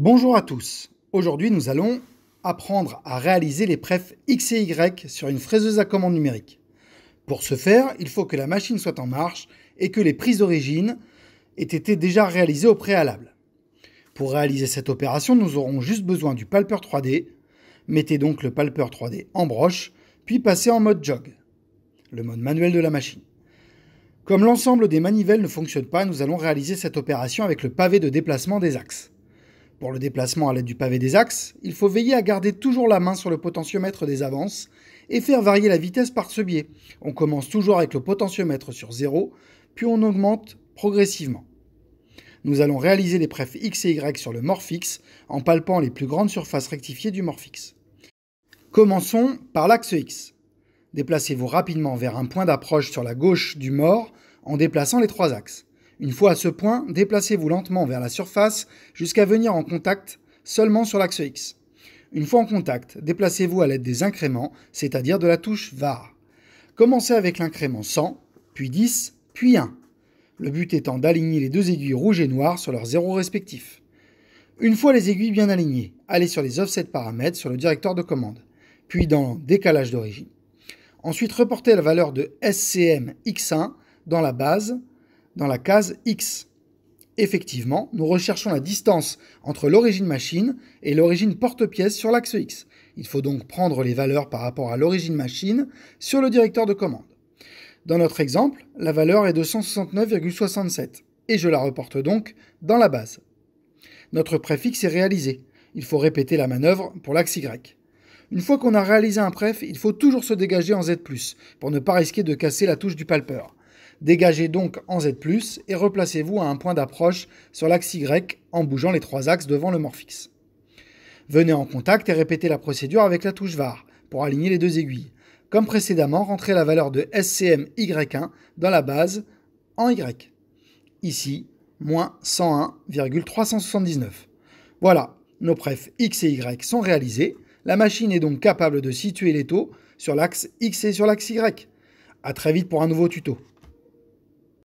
Bonjour à tous. Aujourd'hui, nous allons apprendre à réaliser les prefs X et Y sur une fraiseuse à commande numérique. Pour ce faire, il faut que la machine soit en marche et que les prises d'origine aient été déjà réalisées au préalable. Pour réaliser cette opération, nous aurons juste besoin du palpeur 3D. Mettez donc le palpeur 3D en broche, puis passez en mode jog, le mode manuel de la machine. Comme l'ensemble des manivelles ne fonctionne pas, nous allons réaliser cette opération avec le pavé de déplacement des axes. Pour le déplacement à l'aide du pavé des axes, il faut veiller à garder toujours la main sur le potentiomètre des avances et faire varier la vitesse par ce biais. On commence toujours avec le potentiomètre sur 0, puis on augmente progressivement. Nous allons réaliser les prefs X et Y sur le Morphix en palpant les plus grandes surfaces rectifiées du Morphix. Commençons par l'axe X. Déplacez-vous rapidement vers un point d'approche sur la gauche du mort en déplaçant les trois axes. Une fois à ce point, déplacez-vous lentement vers la surface jusqu'à venir en contact seulement sur l'axe X. Une fois en contact, déplacez-vous à l'aide des incréments, c'est-à-dire de la touche VAR. Commencez avec l'incrément 100, puis 10, puis 1. Le but étant d'aligner les deux aiguilles rouges et noires sur leurs zéros respectifs. Une fois les aiguilles bien alignées, allez sur les offset paramètres sur le directeur de commande, puis dans décalage d'origine. Ensuite, reportez la valeur de SCM X1 dans la base, dans la case X. Effectivement, nous recherchons la distance entre l'origine machine et l'origine porte-pièce sur l'axe X. Il faut donc prendre les valeurs par rapport à l'origine machine sur le directeur de commande. Dans notre exemple, la valeur est de 169,67 et je la reporte donc dans la base. Notre préfixe est réalisé. Il faut répéter la manœuvre pour l'axe Y. Une fois qu'on a réalisé un pref, il faut toujours se dégager en Z+, pour ne pas risquer de casser la touche du palpeur. Dégagez donc en Z+, et replacez-vous à un point d'approche sur l'axe Y en bougeant les trois axes devant le Morphix. Venez en contact et répétez la procédure avec la touche VAR, pour aligner les deux aiguilles. Comme précédemment, rentrez la valeur de SCM Y1 dans la base en Y. Ici, moins 101,379. Voilà, nos prefs X et Y sont réalisés. La machine est donc capable de situer les taux sur l'axe X et sur l'axe Y. A très vite pour un nouveau tuto.